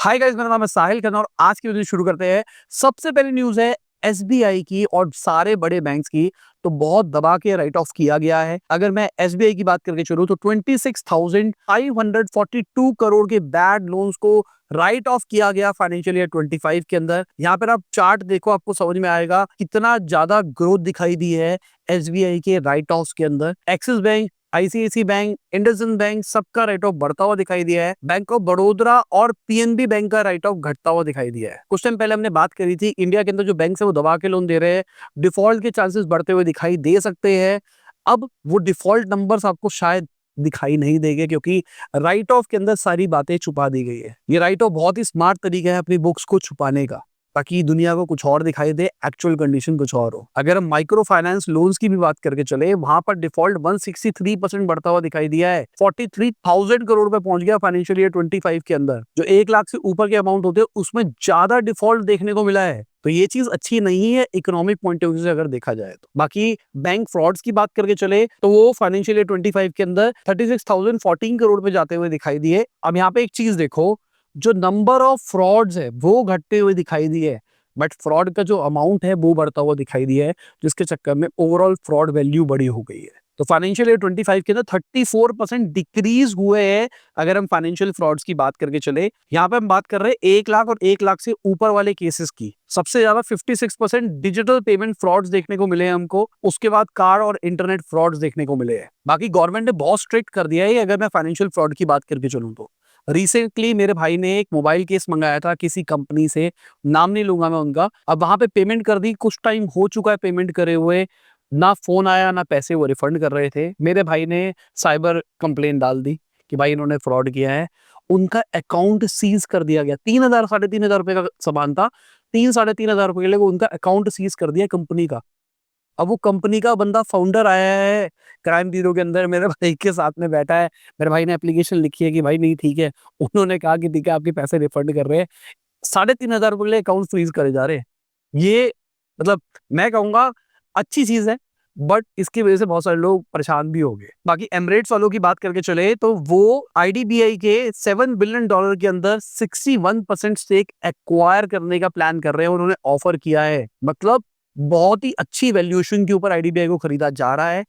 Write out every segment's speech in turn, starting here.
Hi guys, मेरा नाम है साहिल खन्ना और आज की वीडियो शुरू करते हैं। सबसे पहली न्यूज है एसबीआई की और सारे बड़े बैंक्स की। तो बहुत दबा के राइट ऑफ किया गया है। अगर मैं एसबीआई की बात करके चलूं तो 26,542 करोड़ के बैड लोन्स को राइट ऑफ किया गया फाइनेंशियल ईयर 25 के अंदर। यहाँ पर आप चार्ट देखो, आपको समझ में आएगा कितना ज्यादा ग्रोथ दिखाई दी है एसबीआई के राइट ऑफ के अंदर। Axis bank, ICICI bank, IndusInd bank, सबका राइट ऑफ बढ़ता हुआ दिखाई दिया है। बैंक ऑफ बड़ौदा और पीएनबी बैंक का राइट ऑफ घटता हुआ दिखाई दिया है। कुछ टाइम पहले हमने बात करी थी, इंडिया के अंदर जो बैंक है वो दबा के लोन दे रहे हैं, डिफॉल्ट के चांसेस बढ़ते हुए दिखाई दे सकते हैं। अब वो डिफॉल्ट नंबर्स आपको शायद दिखाई नहीं देंगे क्योंकि राइट ऑफ के अंदर सारी बातें छुपा दी गई है। ये राइट ऑफ बहुत ही स्मार्ट तरीका है अपनी बुक्स को छुपाने का, ताकि दुनिया को कुछ और दिखाई दे, एक्चुअल कंडीशन कुछ और हो। अगर हम माइक्रो फाइनेंस लोन्स की भी बात करके चले, वहां पर डिफॉल्ट 163% बढ़ता हुआ दिखाई दिया है। 43,000 करोड़ पे पहुंच गया फाइनेंशियल ईयर 25 के अंदर। जो 1 लाख से ऊपर के अमाउंट होते हैं उसमें ज्यादा डिफॉल्ट देखने को मिला है। तो ये चीज अच्छी नहीं है इकोनॉमिक पॉइंट ऑफ व्यू से अगर देखा जाए तो। बाकी बैंक फ्रॉड्स की बात करके चले तो वो फाइनेंशियल ईयर 25 के अंदर 36,014 करोड़ पे जाते हुए दिखाई दिए। अब यहाँ पे एक चीज देखो, जो नंबर ऑफ फ्रॉड्स है वो घटते हुए दिखाई दिए, बट फ्रॉड का जो अमाउंट है वो बढ़ता हुआ दिखाई दिया है, जिसके चक्कर में ओवरऑल फ्रॉड वैल्यू बड़ी हो गई है। तो फाइनेंशियल ईयर 25 के अंदर 34% डिक्रीज हुए हैं। अगर हम फाइनेंशियल फ्रॉड्स की बात करके चले, यहाँ पे हम बात कर रहे हैं 1 लाख और 1 लाख से ऊपर वाले केसेस की। सबसे ज्यादा 56% डिजिटल पेमेंट फ्रॉड्स देखने को मिले हैं हमको। उसके बाद कार और इंटरनेट फ्रॉड्स देखने को मिले हैं। बाकी गवर्नमेंट ने बहुत स्ट्रिक्ट कर दिया है। अगर मैं फाइनेंशियल फ्रॉड की बात करके चलूँ तो रिसेंटली मेरे भाई ने एक मोबाइल केस मंगाया था किसी कंपनी से, नाम नहीं लूंगा मैं उनका। अब वहां पे पेमेंट कर दी, कुछ टाइम हो चुका है पेमेंट करे हुए, ना फोन आया ना पैसे वो रिफंड कर रहे थे। मेरे भाई ने साइबर कंप्लेन डाल दी कि भाई इन्होंने फ्रॉड किया है। उनका अकाउंट सीज कर दिया गया। 3,000 3,500 रुपए का सामान था, 3,500 रुपए के लिए उनका अकाउंट सीज कर दिया कंपनी का। अब वो कंपनी का बंदा फाउंडर आया है क्राइम ब्यूरो के अंदर, मेरे भाई के साथ में बैठा है। मेरे भाई ने एप्लीकेशन लिखी है कि भाई नहीं ठीक है। उन्होंने कहा कि ठीक है आपके पैसे रिफंड कर रहे हैं। 3,500 रुपए के लिए अकाउंट फ्रीज करे जा रहे हैं। ये मतलब मैं कहूंगा अच्छी चीज है, बट इसकी वजह से बहुत सारे लोग परेशान भी हो गए। बाकी एमरेट्स वालों की बात करके चले तो वो आईडीबीआई के $7 बिलियन के अंदर 61% स्टेक एक्वायर करने का प्लान कर रहे हैं। उन्होंने ऑफर किया है, मतलब बहुत ही अच्छी वैल्यूएशन के ऊपर आईडीबीआई को खरीदा जा रहा है।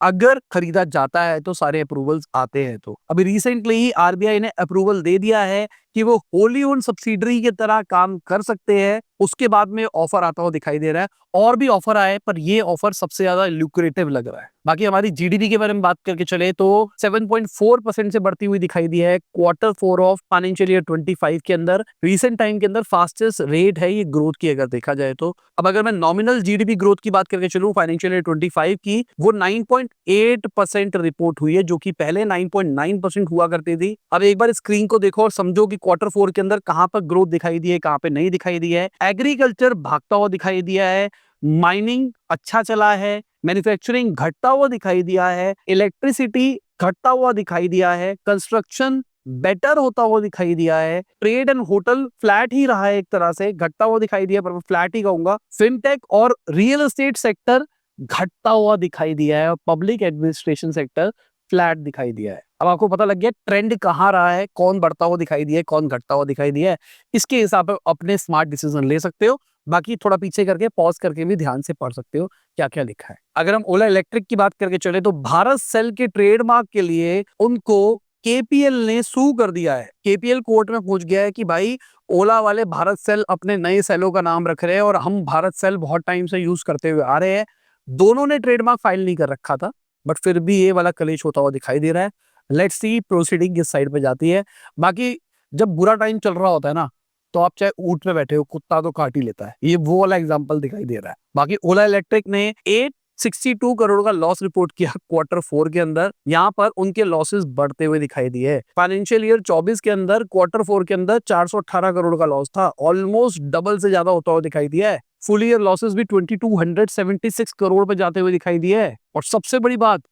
अगर खरीदा जाता है तो सारे अप्रूवल्स आते हैं। तो अभी रिसेंटली ही आरबीआई ने अप्रूवल दे दिया है कि वो होली ओन सब्सिडरी की तरह काम कर सकते हैं। उसके बाद में ऑफर आता हुआ दिखाई दे रहा है। और भी ऑफर आए, पर ये ऑफर सबसे ज्यादा ल्यूक्रेटिव लग रहा है। बाकी हमारी जीडीपी के बारे में बात करके चले तो 7.4% से बढ़ती हुई दिखाई दी है Q4 ऑफ फाइनेंशियल ईयर 25 के अंदर। रिसेंट टाइम के अंदर फास्टेस्ट रेट है ये ग्रोथ की अगर देखा जाए तो। अब अगर मैं नॉमिनल जीडीपी ग्रोथ की बात करके चलूं फाइनेंशियल ईयर 25 की, वो 9.8% रिपोर्ट हुई है, जो कि पहले 9.9% हुआ करती थी। अब एक बार स्क्रीन को देखो और समझो कि Q4 के अंदर कहां पर ग्रोथ दिखाई दी है, कहां पे नहीं दिखाई दी है। एग्रीकल्चर भागता हुआ दिखाई दिया है, माइनिंग अच्छा चला है, मैन्युफैक्चरिंग घटता हुआ दिखाई दिया है, इलेक्ट्रिसिटी घटता हुआ दिखाई दिया है, कंस्ट्रक्शन बेटर होता हुआ दिखाई दिया है, ट्रेड एंड होटल फ्लैट ही रहा है, एक तरह से घटता हुआ दिखाई दिया, पर मैं फ्लैट ही कहूंगा। फिनटेक और रियल एस्टेट सेक्टर घटता हुआ दिखाई दिया है और पब्लिक एडमिनिस्ट्रेशन सेक्टर फ्लैट दिखाई दिया है। अब आपको पता लग गया ट्रेंड कहां रहा है, कौन बढ़ता हुआ दिखाई दिया है, कौन घटता हुआ दिखाई दिया है। इसके हिसाब से अपने स्मार्ट डिसीजन ले सकते हो। बाकी थोड़ा पीछे करके पॉज करके भी ध्यान से पढ़ सकते हो क्या क्या लिखा है। अगर हम ओला इलेक्ट्रिक की बात करके चले तो भारत सेल के ट्रेडमार्क के लिए उनको केपीएल ने सू कर दिया है। केपीएल कोर्ट में पहुंच गया है कि भाई ओला वाले भारत सेल अपने नए सेलों का नाम रख रहे हैं और हम भारत सेल बहुत टाइम से यूज करते हुए आ रहे हैं। दोनों ने ट्रेडमार्क फाइल नहीं कर रखा था, बट फिर भी ये वाला कलेश होता हुआ दिखाई दे रहा है। लेट्स सी प्रोसीडिंग किस साइड पे जाती है। बाकी जब बुरा टाइम चल रहा होता है ना, तो आप चाहे ऊंट पे बैठे हो, कुत्ता तो काट ही लेता है। ये वो वाला एग्जांपल दिखाई दे रहा है। बाकी ओला इलेक्ट्रिक ने 862 करोड़ का लॉस रिपोर्ट किया Q4 के अंदर। यहाँ पर उनके लॉसेस बढ़ते हुए दिखाई दिए। फाइनेंशियल ईयर 24 के अंदर Q4 के अंदर 418 करोड़ का लॉस था, ऑलमोस्ट डबल से ज्यादा होता हुआ दिखाई दिया है। फुल ईयर लॉसेस भी 2276 करोड़ पे जाते हुए दिखाई दिए है। और सबसे बड़ी बात,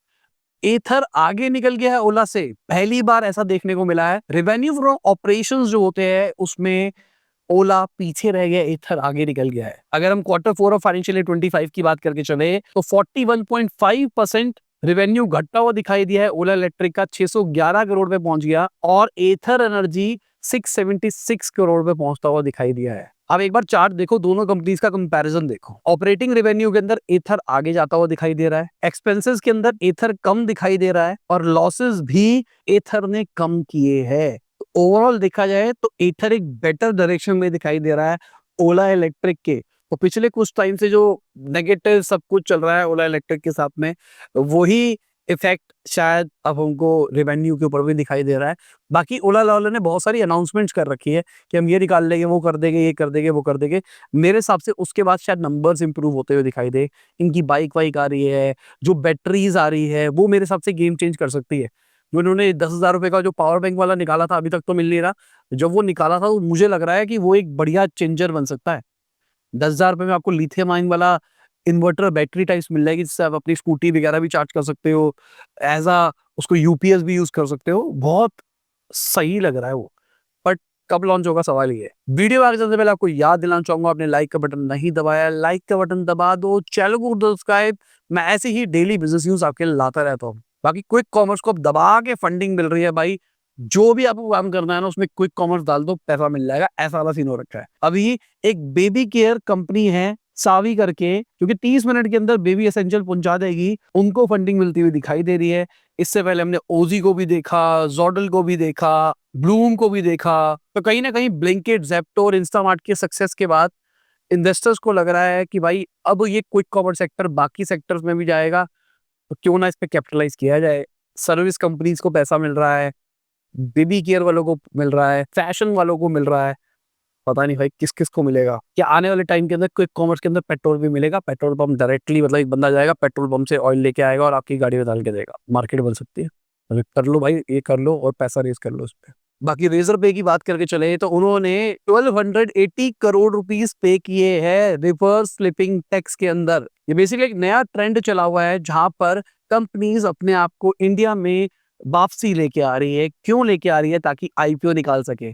एथर आगे निकल गया है ओला से। पहली बार ऐसा देखने को मिला है। रेवेन्यू फ्रॉम ऑपरेशंस जो होते हैं उसमें ओला पीछे रह गया, एथर आगे निकल गया है। अगर हम Q4 ऑफ फाइनेंशियल ईयर 25 की बात करके चले तो 41.5% रेवेन्यू घटता हुआ दिखाई दिया है। ओला इलेक्ट्रिक का 611 करोड़ पे पहुंच गया और एथर एनर्जी 676 करोड़ पे पहुंचता हुआ दिखाई दिया है। अब एक बार चार्ट देखो, दोनों कंपनीज का कंपैरिजन देखो। ऑपरेटिंग रेवेन्यू के अंदर एथर आगे जाता हुआ दिखाई दे रहा है, एक्सपेंसेस के अंदर एथर कम दिखाई दे रहा है, और लॉसेस भी एथर ने कम किए हैं। ओवरऑल देखा जाए तो एथर एक बेटर डायरेक्शन में दिखाई दे रहा है ओला इलेक्ट्रिक के। तो पिछले कुछ टाइम से जो नेगेटिव सब कुछ चल रहा है ओला इलेक्ट्रिक के साथ में, वही इफेक्ट शायद अब हमको रेवेन्यू के ऊपर भी दिखाई दे रहा है। बाकी ओला वालों ने बहुत सारी अनाउंसमेंट्स कर रखी है कि हम ये निकाल लेंगे, वो कर देंगे, ये कर देंगे, वो कर देंगे। मेरे हिसाब से उसके बाद शायद नंबर्स इंप्रूव होते हुए दिखाई दे। इनकी बाइक वाइक आ रही है, जो बैटरीज आ रही है, वो मेरे हिसाब से गेम चेंज कर सकती है। जो इन्होंने 10,000 रुपए का जो पावर बैंक वाला निकाला था, अभी तक तो मिल नहीं रहा। जब वो निकाला था तो मुझे लग रहा है कि वो एक बढ़िया चेंजर बन सकता है। 10,000 रुपए में आपको लिथियम आयन वाला इन्वर्टर बैटरी टाइप्स मिल जाएगी, जिससे आप अपनी स्कूटी वगैरह भी चार्ज कर सकते हो। एज अ उसको यूपीएस भी यूज कर सकते हो। बहुत सही लग रहा है वो, बट कब लॉन्च होगा सवाल ही है। वीडियो आगे चलने से पहले आपको याद दिलाना चाहूंगा, आपने लाइक का बटन नहीं दबाया, लाइक का बटन दबा दो, चैनल को सब्सक्राइब। मैं ऐसे ही डेली बिजनेस न्यूज आपके लिए लाता रहता हूँ। बाकी क्विक कॉमर्स को अब दबा के फंडिंग मिल रही है भाई। जो भी आपको काम करना है ना, उसमें क्विक कॉमर्स डाल दो, पैसा मिल जाएगा, ऐसा वाला सीन हो रखा है। अभी एक बेबी केयर कंपनी है सावी करके, क्योंकि 30 मिनट के अंदर बेबी एसेंशियल पहुंचा देगी, उनको फंडिंग मिलती हुई दिखाई दे रही है। इससे पहले हमने ओजी को भी देखा, जॉडल को भी देखा, ब्लूम को भी देखा। तो कहीं ना कहीं ब्लिंकिट, ज़ेप्टो और इंस्टामार्ट के सक्सेस के बाद इन्वेस्टर्स को लग रहा है कि भाई अब ये क्विक कॉमर्स सेक्टर बाकी सेक्टर्स में भी जाएगा, तो क्यों ना इस पे कैपिटलाइज किया जाए। सर्विस कंपनीज को पैसा मिल रहा है, बेबी केयर वालों को मिल रहा है, फैशन वालों को मिल रहा है। पता नहीं भाई किस किस को मिलेगा। क्या आने वाले टाइम के अंदर क्विक कॉमर्स के अंदर पेट्रोल भी मिलेगा? पेट्रोल पंप डायरेक्टली, मतलब एक बंदा जाएगा पेट्रोल पंप से ऑयल लेके आएगा और आपकी गाड़ी में डाल के देगा। मार्केट बन सकती है। अरे कर लो भाई, ये कर लो और पैसा रेज कर लो उस पे। बाकी रेजर पे की बात करके चले तो उन्होंने 1280 करोड़ रुपीस पे किए हैं रिवर्स फ्लिपिंग टैक्स के अंदर। ये बेसिकली एक नया ट्रेंड चला हुआ है जहां पर कंपनीज अपने आप को इंडिया में वापसी लेके आ रही है। क्यों लेके आ रही है? ताकि आईपीओ निकाल सके।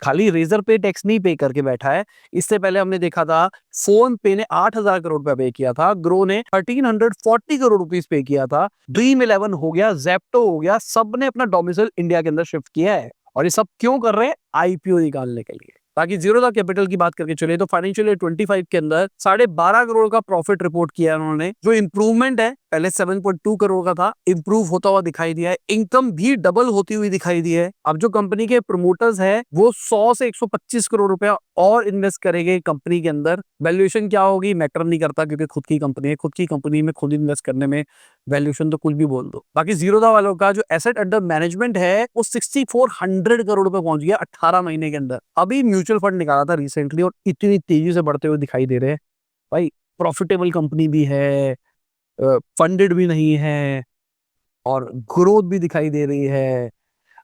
खाली रेजर पे टैक्स नहीं पे करके बैठा है। इससे पहले हमने देखा था फोन पे ने 8,000 करोड़ रुपया पे किया था, ग्रो ने 1340 करोड़ रुपीस पे किया था, ड्रीम 11 हो गया, जेप्टो हो गया, सबने अपना डोमिसाइल इंडिया के अंदर शिफ्ट किया है। और ये सब क्यों कर रहे हैं? आईपीओ निकालने के लिए। बाकी जीरोधा कैपिटल की बात करके चले तो फाइनेंशियल ईयर 25 के अंदर 12.5 करोड़ का प्रॉफिट रिपोर्ट किया है उन्होंने, जो इंप्रूवमेंट है। पहले 7.2 करोड़ का था, इंप्रूव होता हुआ दिखाई दिया है। इनकम भी डबल होती हुई दिखाई दी है। अब जो कंपनी के प्रमोटर्स है वो 100 से 125 करोड़ रुपया और इन्वेस्ट करेंगे कंपनी के अंदर। वैल्यूएशन क्या होगी मैटर नहीं करता, क्योंकि खुद की कंपनी है, खुद की कंपनी में खुद इन्वेस्ट करने में वैल्यूएशन तो कुछ भी बोल दो। बाकी जीरोधा वालों का जो एसेट अंडर मैनेजमेंट है वो 6400 करोड़ रुपए पहुंच गया 18 महीने के अंदर। अभी म्यूचुअल फंड निकाला था रिसेंटली और इतनी तेजी से बढ़ते हुए दिखाई दे रहे हैं भाई। प्रॉफिटेबल कंपनी भी है, फंडेड भी नहीं है, और ग्रोथ भी दिखाई दे रही है,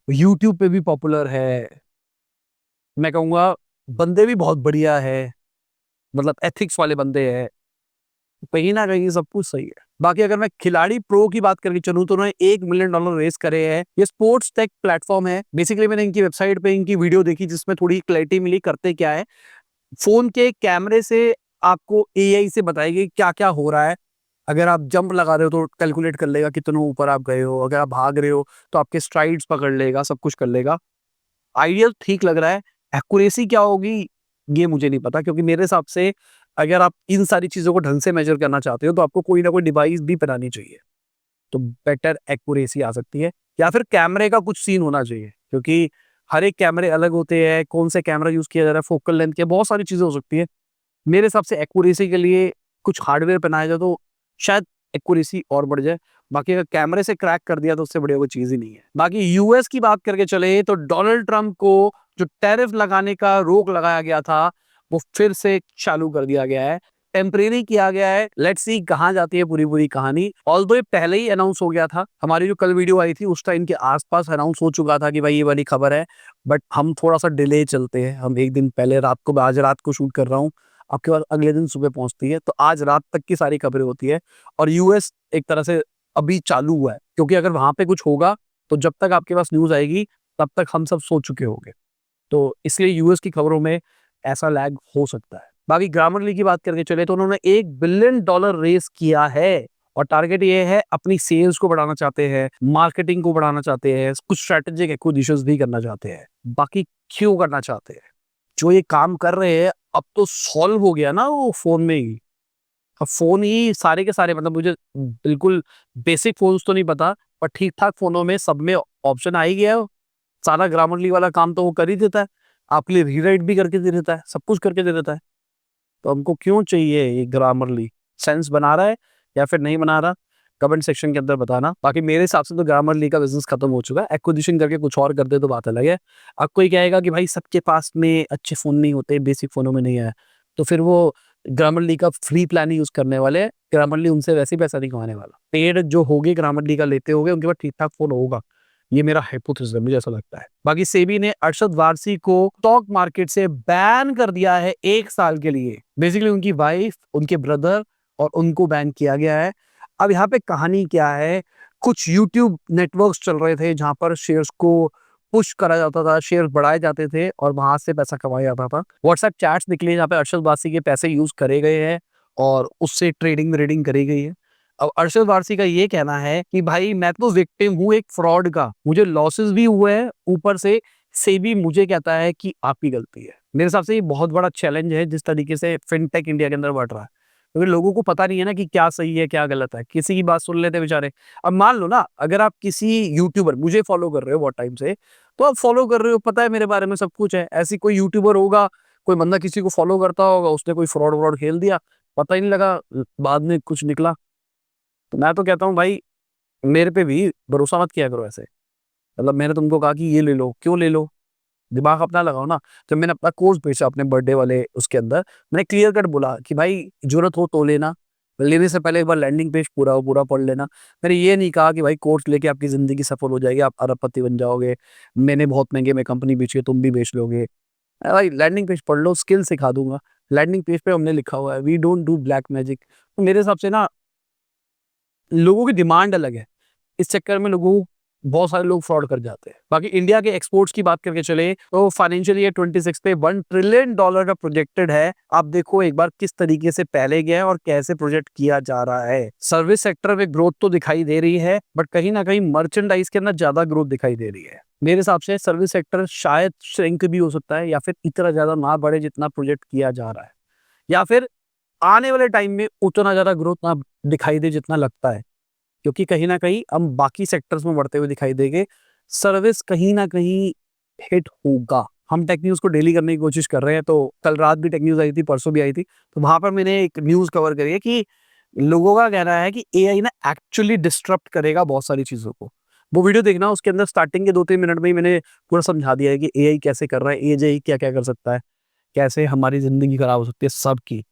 यूट्यूब पे भी पॉपुलर है। मैं कहूंगा बंदे भी बहुत बढ़िया है, मतलब एथिक्स वाले बंदे हैं। कहीं ना कहीं सब कुछ सही है। बाकी अगर मैं खिलाड़ी प्रो की बात करके चलूं तो उन्होंने $1 मिलियन रेस करे हैं। ये स्पोर्ट्स टेक प्लेटफॉर्म है। बेसिकली मैंने इनकी वेबसाइट पे इनकी वीडियो देखी जिसमें थोड़ी क्लैरिटी मिली। करते क्या है, फोन के कैमरे से आपको एआई से बताएगी क्या क्या हो रहा है। अगर आप जंप लगा रहे हो तो कैलकुलेट कर लेगा कितने ऊपर आप गए हो, अगर आप भाग रहे हो तो आपके स्ट्राइड्स पकड़ लेगा, सब कुछ कर लेगा। आइडियल ठीक लग रहा है। एक्यूरेसी क्या होगी ये मुझे नहीं पता, क्योंकि मेरे हिसाब से अगर आप इन सारी चीजों को ढंग से मेजर करना चाहते हो तो आपको कोई ना कोई डिवाइस भी बनानी चाहिए, तो बेटर एक्यूरेसी आ सकती है। या फिर कैमरे का कुछ सीन होना चाहिए, क्योंकि हर एक कैमरे अलग होते हैं, कौन से कैमरा यूज किया जा रहा है, फोकल लेंथ क्या, बहुत सारी चीजें हो सकती है। मेरे हिसाब से एक्यूरेसी के लिए कुछ हार्डवेयर पहनाया जाए तो शायद एक्यूरेसी और बढ़ जाए। बाकी अगर कैमरे से क्रैक कर दिया तो उससे बढ़िया कोई चीज ही नहीं है। बाकी यूएस की बात करके चले तो डोनाल्ड ट्रंप को जो टैरिफ लगाने का रोक लगाया गया था वो फिर से चालू कर दिया गया है, टेम्परेरी किया गया है। लेट्स सी कहां जाती है पूरी पूरी कहानी। ऑल्दो ये पहले ही अनाउंस हो गया था, हमारी जो कल वीडियो आई थी उस टाइम के आसपास अनाउंस हो चुका था कि भाई ये वाली खबर है। बट हम थोड़ा सा डिले चलते हैं, हम एक दिन पहले रात को, आज रात को शूट कर रहा हूँ, आपके पास अगले दिन सुबह पहुंचती है, तो आज रात तक की सारी खबरें होती है। और यूएस एक तरह से अभी चालू हुआ है, क्योंकि अगर वहां पे कुछ होगा तो जब तक आपके पास न्यूज आएगी तब तक हम सब सो चुके होंगे। तो इसलिए यूएस की खबरों में ऐसा लैग हो सकता है। बाकी ग्रामरली की बात करके चले तो उन्होंने $1 बिलियन रेस किया है और टारगेट ये है अपनी सेल्स को बढ़ाना चाहते हैं, मार्केटिंग को बढ़ाना चाहते हैं, कुछ स्ट्रेटेजिक एक्विजिशंस भी करना चाहते हैं। बाकी क्यों करना चाहते हैं? जो ये काम कर रहे हैं अब तो सॉल्व हो गया ना वो फ़ोन में ही। अब फ़ोन ही सारे के सारे मतलब मुझे बिल्कुल बेसिक फ़ोन्स तो नहीं पता, पर ठीक-ठाक फ़ोनों में सब में ऑप्शन आ ही गया है। सारा ग्रामरली वाला काम तो वो कर ही देता है। आपके लिए रीराइट भी करके दे देता है, सब कुछ करके दे देता है। तो हमको क्यों चाहिए ये ग्रामरली? सेंस बना रहा है या फिर नहीं बना रहा? कमेंट सेक्शन के अंदर बताना। बाकी मेरे हिसाब से तो ग्रामरली का बिज़नेस खत्म हो चुका है। एक्विजिशन करके कुछ और कर दे तो बात अलग है। अब कोई कहेगा कि भाई सबके पास में अच्छे फ़ोन नहीं होते, बेसिक फ़ोनों में नहीं है। तो फिर वो ग्रामरली का फ्री प्लान ही यूज़ करने वाले हैं। ग्रामरली उनसे वैसे ही पैसा नहीं कमाने वाला। पेड जो होगे ग्रामरली का लेते होंगे उनके पास ठीक-ठाक फ़ोन होगा। ये मेरा हाइपोथेसिस है, मुझे ऐसा लगता है। बाकी सेबी ने अरशद वारसी को स्टॉक मार्केट से बैन कर दिया है 1 साल के लिए। बेसिकली उनकी वाइफ, उनके ब्रदर और उनको बैन किया गया है। अब यहाँ पे कहानी क्या है, कुछ यूट्यूब नेटवर्क्स चल रहे थे जहाँ पर शेयर्स को पुश करा जाता था, शेयर बढ़ाए जाते थे और वहाँ से पैसा कमाया जाता था। व्हाट्सएप चैट्स निकले जहाँ पे अरशद वारसी के पैसे यूज़ करे गए हैं और उससे ट्रेडिंग करी गई है। अब अरशद वारसी का ये कहना है कि भाई मैं तो विक्टिम हूँ एक फ्रॉड का, मुझे लॉसेस भी हुए हैं, ऊपर से सेबी मुझे कहता है कि आपकी गलती है। मेरे हिसाब से ये बहुत बड़ा चैलेंज है जिस तरीके से फिनटेक इंडिया के अंदर बढ़ रहा है। क्योंकि लोगों को पता नहीं है ना कि क्या सही है, क्या गलत है। किसी की बात सुन लेते हैं बेचारे। अब मान लो ना अगर आप किसी यूट्यूबर मुझे फॉलो कर रहे हो बहुत टाइम से, तो आप फॉलो कर रहे हो, पता है मेरे बारे में सब कुछ है। ऐसी कोई यूट्यूबर होगा, कोई बंदा किसी को फॉलो करता होगा, उसने कोई फ्रॉड-व्रॉड खेल दिया, पता ही नहीं लगा, बाद में कुछ निकला। तो मैं तो कहता हूँ भाई मेरे पे भी भरोसा मत किया करो ऐसे। मतलब मैंने तुमको कहा कि ये ले लो, क्यों ले लो? दिमाग अपना लगाओ ना। जब मैंने अपना कोर्स बेचा अपने बर्थडे वाले उसके अंदर, मैंने क्लियर कट बोला कि भाई ज़रूरत हो तो लेना। लेने से पहले एक बार लैंडिंग पेज पूरा पढ़ लेना। मैंने ये नहीं कहा कि भाई कोर्स लेके आपकी ज़िंदगी सफल हो जाएगी, आप अरबपति बन जाओगे। मैंने बहुत महँगे में कंपनी बेची है, तुम भी बेच लोगे। भाई लैंडिंग पेज पढ़ लो, स्किल सिखा दूँगा। लैंडिंग पेज पे हमने लिखा हुआ है we don't do black magic. तो मेरे हिसाब से ना लोगों की डिमांड अलग है। इस चक्कर में लोगों बहुत सारे लोग फ्रॉड कर जाते हैं। बाकी इंडिया के एक्सपोर्ट्स की बात करके चले तो फाइनेंशियल ईयर 26 पे $1 ट्रिलियन का प्रोजेक्टेड है। आप देखो एक बार किस तरीके से पहले गया है और कैसे प्रोजेक्ट किया जा रहा है। सर्विस सेक्टर में ग्रोथ तो दिखाई दे रही है बट कहीं न कहीं मर्चेंडाइज के अंदर ज़्यादा ग्रोथ दिखाई दे रही है। मेरे हिसाब से सर्विस सेक्टर शायद श्रिंक भी हो सकता है या फिर इतना ज़्यादा ना बढ़े जितना प्रोजेक्ट किया जा रहा है। या फिर आने वाले टाइम में उतना ज़्यादा ग्रोथ ना दिखाई दे जितना लगता है। क्योंकि कहीं न कहीं हम बाकी सेक्टर्स में बढ़ते हुए दिखाई देंगे। सर्विस कहीं न कहीं हिट होगा। हम टेक न्यूज़ को डेली करने की कोशिश कर रहे हैं, तो कल रात भी टेक न्यूज़ आई थी, परसों भी आई थी। तो वहाँ पर मैंने एक न्यूज़ कवर करी है कि लोगों का कहना है कि एआई ना एक्चुअली डिस्टर्ब करेगा बहुत सारी चीज़ों को। वो वीडियो देखना, उसके अंदर स्टार्टिंग के 2-3 मिनट में ही मैंने पूरा समझा दिया है कि एआई कैसे कर रहा है, एआई क्या-क्या कर सकता है, कैसे हमारी ज़िंदगी खराब हो सकती है सबकी।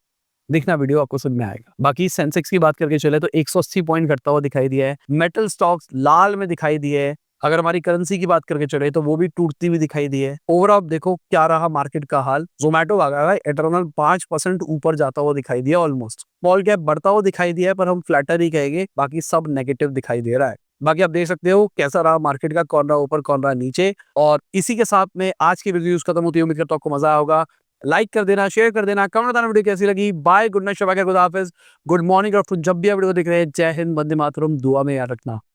देखना वीडियो आपको समझ में आएगा। बाकी सेंसेक्स की बात करके चले तो 180 पॉइंट घटता हुआ दिखाई दिया है। मेटल स्टॉक्स लाल में दिखाई दिए है। अगर हमारी करेंसी की बात करके चले तो वो भी टूटती हुई दिखाई दी है। ओवरऑल देखो क्या रहा मार्केट का हाल। ज़ोमैटो आ गया है इटरनल 5% ऊपर जाता हुआ दिखाई दिया ऑलमोस्ट। स्मॉल कैप बढ़ता हुआ दिखाई दिया है पर हम फ्लैटर ही कहेंगे, बाकी सब नेगेटिव दिखाई दे रहा है। बाकी आप देख सकते हो कैसा रहा मार्केट का, कौन रहा ऊपर कौन रहा नीचे। और इसी के साथ में आज की वीडियोस खत्म होती है। उम्मीद करता हूँ आपको मजा आया होगा। लाइक कर देना, शेयर कर देना, कमेंट बताना वीडियो कैसी लगी। बाय, गुड नाइट, शब खुदा हाफिज़, गुड मॉर्निंग और जब भी आप वीडियो देख रहे हैं, जय हिंद, वंदे मातरम, दुआ में याद रखना।